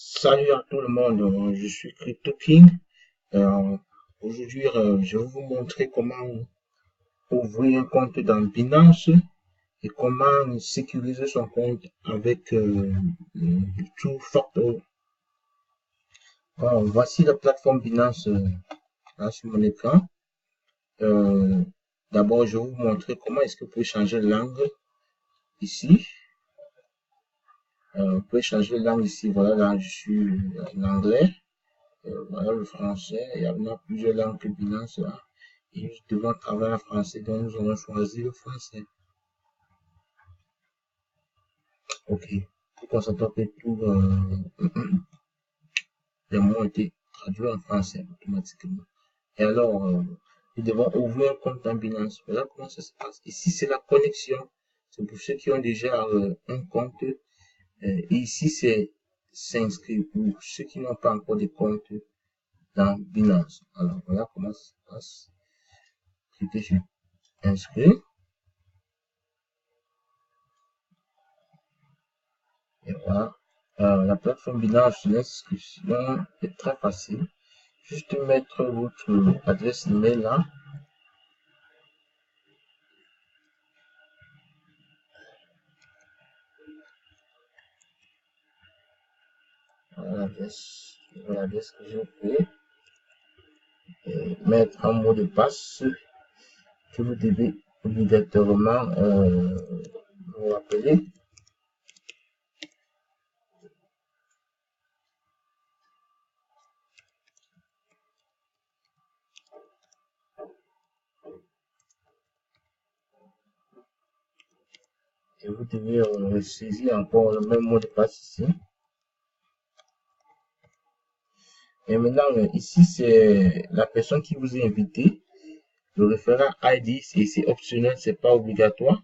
Salut à tout le monde, je suis Crypto King. Euh, Aujourd'hui, je vais vous montrer comment ouvrir un compte dans Binance et comment sécuriser son compte avec Two Factor. Bon, voici la plateforme Binance là sur mon écran. Euh, D'abord, je vais vous montrer comment est-ce que vous pouvez changer de langue ici. Vous pouvez changer de langue ici. Voilà, là, je suis en anglais. Voilà le français. Il y a maintenant plusieurs langues que Binance là. Et nous devons travailler en français, donc nous allons choisir le français. Ok. Pour constater que tous les mots ont été traduits en français automatiquement. Et alors, nous devons ouvrir un compte en Binance. Voilà comment ça se passe. Ici, c'est la connexion. C'est pour ceux qui ont déjà un compte. Et ici, c'est s'inscrire pour ceux qui n'ont pas encore de compte dans Binance. Alors, voilà comment ça se passe. Cliquez sur inscrire. Et voilà. La plateforme Binance, l'inscription est très facile. Juste mettre votre adresse email là. Voilà l'adresse que j'ai créée. Et mettre un mot de passe que vous devez obligatoirement vous rappeler. Et vous devez saisir encore le même mot de passe ici. Et maintenant, ici, c'est la personne qui vous a invité. Le référent ID, c'est optionnel, c'est pas obligatoire.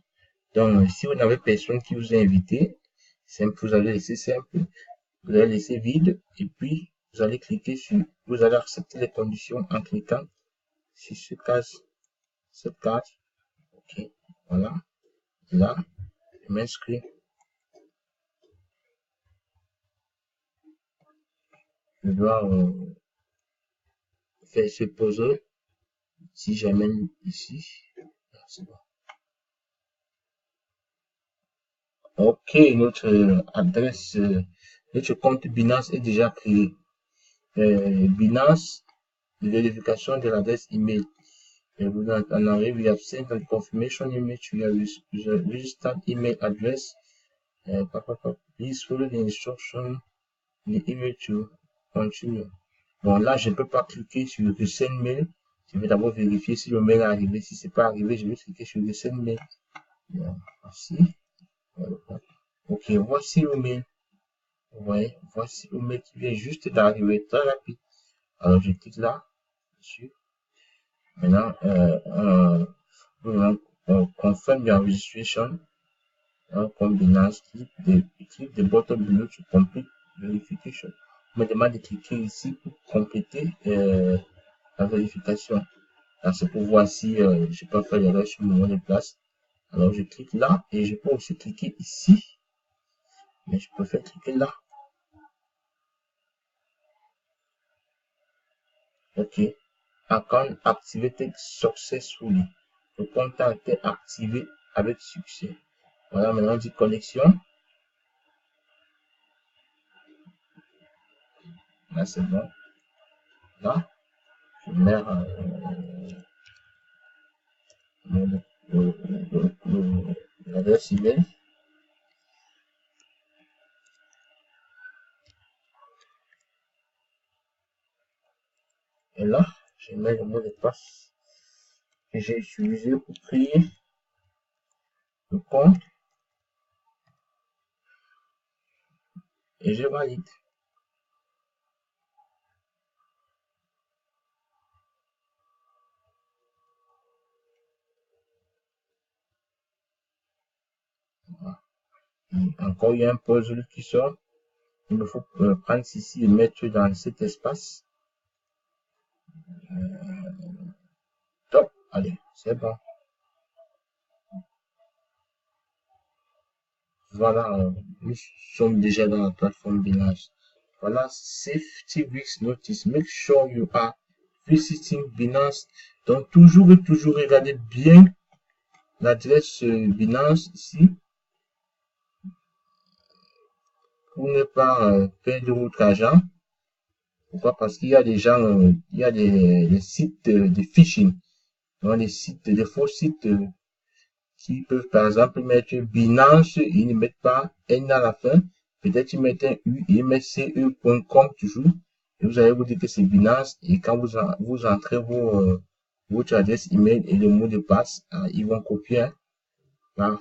Donc, si vous n'avez personne qui vous a invité, simple, vous allez laisser simple, vous allez laisser vide, et puis vous allez cliquer sur, vous allez accepter les conditions en cliquant sur cette case. Ok, voilà. Là, je m'inscris. Je dois faire ce puzzle. Si j'amène ici, c'est bon. Ok, notre adresse, notre compte Binance est déjà créé. Binance, vérification de l'adresse email. And we have sent a confirmation email to your registered email address. Please follow the instruction in the email to continue. Bon, là, je ne peux pas cliquer sur Resend Mail. Je vais d'abord vérifier si le mail est arrivé. Si ce n'est pas arrivé, je vais cliquer sur Resend Mail. Voici. Ok, voici le mail. Vous voyez, voici le mail qui vient juste d'arriver, très rapide. Alors, je clique là, dessus. Maintenant, confirm your registration. Comme Binance, click the button below to complete verification. On me demande de cliquer ici pour compléter la vérification. C'est pour voir si je peux faire l'erreur sur mon mot de place. Alors, je clique là et je peux aussi cliquer ici. Mais je préfère cliquer là. Ok. Account activated successfully. Le compte a été activé avec succès. Voilà, maintenant on dit connexion. Là, c'est bon. Là, je mets l'adresse email. Et là, je mets le mot de passe que j'ai utilisé pour créer le compte. Et je valide. Voilà. Encore, il y a un puzzle qui sort. Il me faut prendre ici et mettre dans cet espace. Top. Allez, c'est bon. Voilà, nous sommes déjà dans la plateforme Binance. Voilà, Safety Risk Notice. Make sure you are visiting Binance. Donc, toujours et toujours, regardez bien l'adresse Binance ici pour ne pas perdre votre argent. Pourquoi? Parce qu'il y a des gens, il y a des sites de phishing, donc des sites, des faux sites qui peuvent par exemple mettre Binance, ils ne mettent pas N à la fin, peut-être ils mettent un U, ils mettent ce.com toujours, et vous allez vous dire que c'est Binance, et quand vous entrez votre adresse email et le mot de passe, ils vont copier.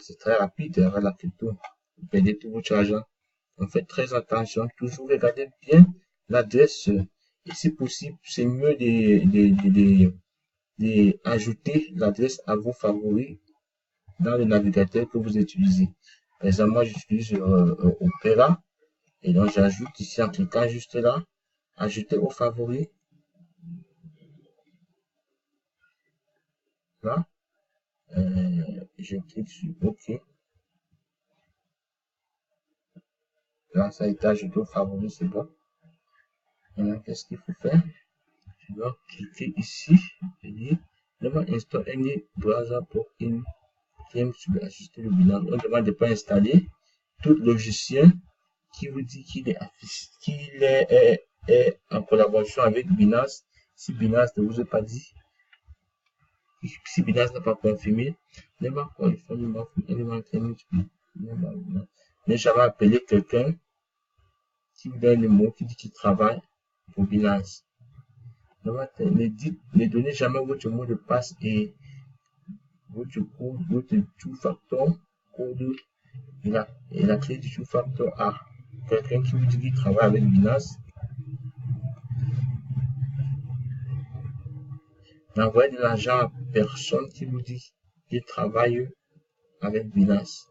C'est très rapide, la crypto. Vous perdez tout votre argent. Donc faites très attention, toujours regardez bien l'adresse, et si possible, c'est mieux d'ajouter l'adresse à vos favoris dans le navigateur que vous utilisez. Par exemple, moi j'utilise Opera, et donc j'ajoute ici en cliquant juste là, ajouter aux favoris. Là, je clique sur OK. Là, ça a été ajouté aux favoris, c'est bon. Maintenant, qu'est-ce qu'il faut faire? Je dois cliquer ici et dire never install any browser plugin claims to be ajuster le bilan. On demande de ne pas installer tout logiciel qui vous dit qu'il est en collaboration avec Binance. Si Binance ne vous a pas dit, si Binance n'a pas confirmé, never call anyone claiming to be. Ne jamais appeler quelqu'un qui vous donne le mot qui dit qu'il travaille pour Binance. Ne donnez jamais votre mot de passe et votre code, votre two-factor code et la clé du two-factor à quelqu'un qui vous dit qu'il travaille avec Binance. N'envoyez de l'argent à personne qui vous dit qu'il travaille avec Binance.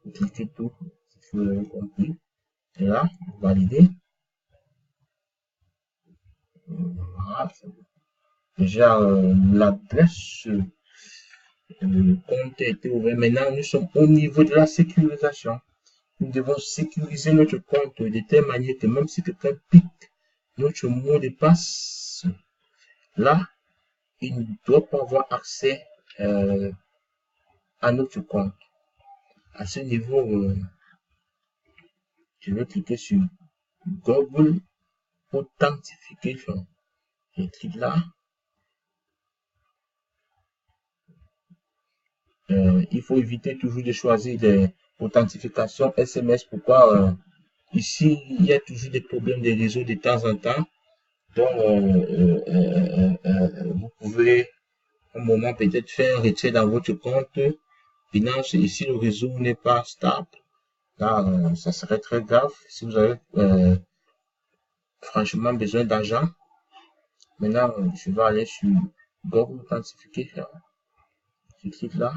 Vous cliquez tout, si vous l'avez compris. Et là, vous validez. Voilà, déjà l'adresse, le compte a été ouvert. Maintenant, nous sommes au niveau de la sécurisation. Nous devons sécuriser notre compte de telle manière que même si quelqu'un pique notre mot de passe, là, il ne doit pas avoir accès à notre compte. À ce niveau, je vais cliquer sur Google Authentification. Je clique là. Il faut éviter toujours de choisir des authentifications SMS. Pourquoi? Ici, il y a toujours des problèmes de réseau de temps en temps. Donc, vous pouvez un moment peut-être faire un retrait dans votre compte Binance. Et si le réseau n'est pas stable, là, ça serait très grave. Si vous avez franchement besoin d'argent, maintenant, je vais aller sur Google Authentification. Je clique là.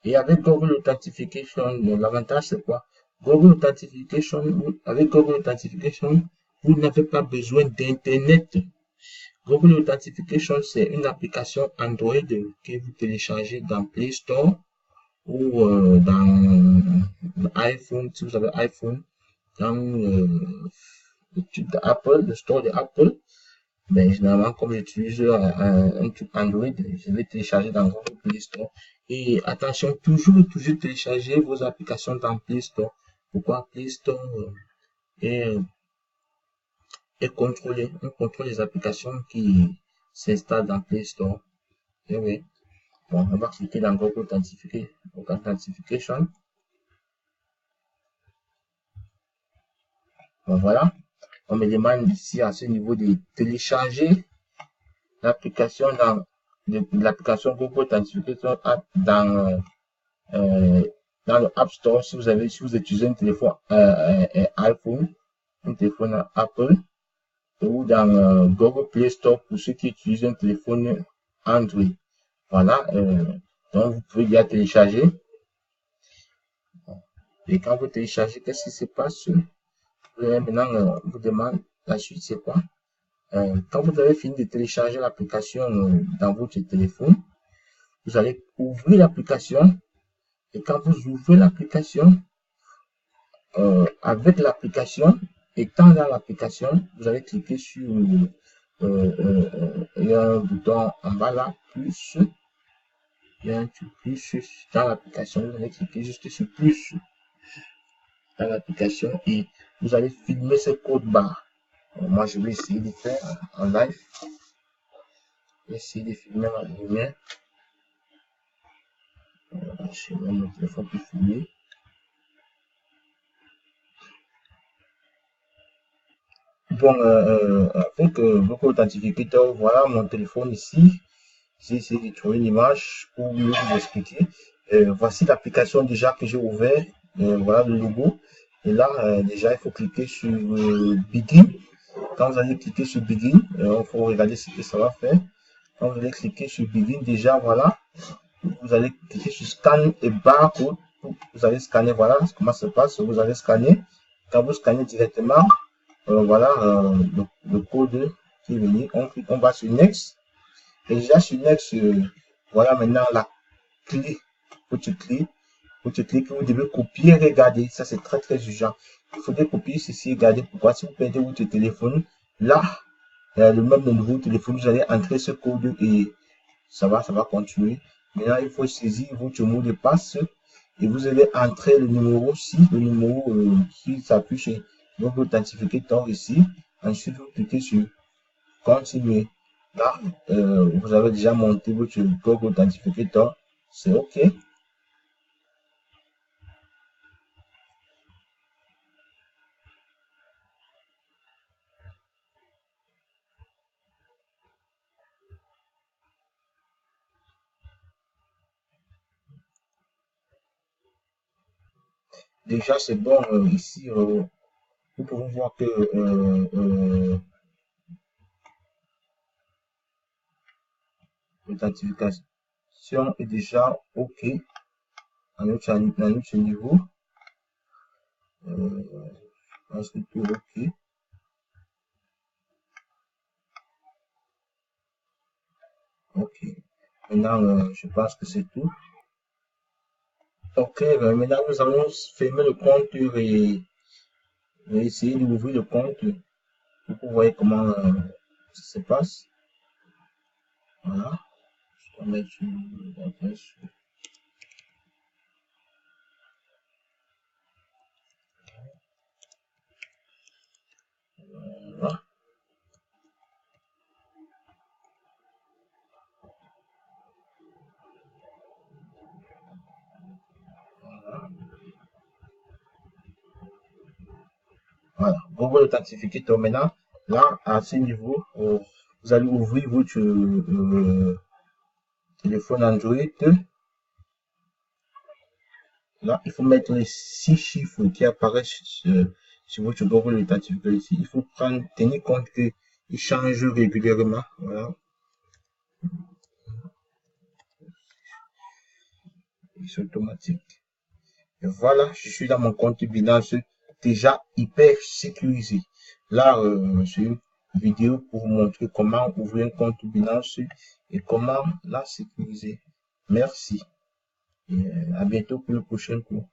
Et avec Google Authentification, l'avantage c'est quoi? Google Authentification, avec Google Authentification, vous n'avez pas besoin d'Internet. Google Authentification, c'est une application Android que vous téléchargez dans Play Store ou dans iPhone, si vous avez iPhone, dans Apple, le store de Apple. Ben, généralement, comme j'utilise un truc Android, je vais télécharger dans Google Play Store. Et attention, toujours télécharger vos applications dans Play Store. Pourquoi? Play Store est contrôlé. On contrôle les applications qui s'installent dans Play Store. Et oui. Bon, on va cliquer dans Google Authentification. Bon, voilà. On me demande ici à ce niveau de télécharger l'application dans l'application Google Authentification dans le App Store si vous utilisez un téléphone iPhone, un téléphone Apple, ou dans Google Play Store pour ceux qui utilisent un téléphone Android. Voilà, donc vous pouvez bien télécharger. Et quand vous téléchargez, qu'est-ce qui se passe? Maintenant, vous demande la suite, c'est quoi? Quand vous avez fini de télécharger l'application dans votre téléphone, vous allez ouvrir l'application. Et quand vous ouvrez l'application, avec l'application, Étant dans l'application, vous allez cliquer sur il y a un bouton en bas là, plus. Il y a un plus dans l'application. Vous allez cliquer juste sur plus dans l'application et vous allez filmer ce code barre. Moi, je vais essayer de faire en live. Je vais essayer de filmer ma lumière. Je vais mon téléphone pour filmer. Bon, avec votre authentificateur, voilà mon téléphone ici. J'ai essayé de trouver une image pour mieux vous expliquer. Voici l'application déjà que j'ai ouvert. Voilà le logo. Et là, déjà, il faut cliquer sur Begin. Quand vous allez cliquer sur Begin, il faut regarder ce que ça va faire. Quand vous allez cliquer sur Begin, déjà, voilà. Vous allez cliquer sur Scan et barcode. Vous allez scanner, voilà comment ça se passe. Vous allez scanner. Quand vous scannez directement, voilà le code qui est venu. On va sur Next. Et déjà sur Next, voilà maintenant la clé. Votre clé que vous devez copier et regarder. Ça, c'est très très urgent. Il faudrait copier ceci et regarder pourquoi. Si vous perdez votre téléphone, là, le même nouveau téléphone, vous allez entrer ce code et ça va continuer. Maintenant, il faut saisir votre mot de passe et vous allez entrer le numéro ci, le numéro qui s'appuie chez votre authentificateur ici. Ensuite, vous cliquez sur continuer. Là, vous avez déjà monté votre code authentificateur. C'est OK. Déjà, c'est bon. Ici, vous pouvez voir que l'authentification est déjà OK à notre niveau. Je pense que tout est OK. OK. Maintenant, je pense que c'est tout. OK. Maintenant, nous allons fermer le compte et essayer d'ouvrir le compte pour voir comment ça se passe. Voilà. Je vais mettre l'adresse. Voilà. Voilà, Google Authentificator. Maintenant, là, à ce niveau, vous allez ouvrir votre téléphone Android. Là, il faut mettre les 6 chiffres qui apparaissent sur votre Google Authentificator ici. Il faut tenir compte qu'ils changent régulièrement. Voilà. C'est automatique. Et voilà, je suis dans mon compte Binance déjà hyper sécurisé. Là, c'est une vidéo pour vous montrer comment ouvrir un compte Binance et comment la sécuriser. Merci. Et à bientôt pour le prochain cours.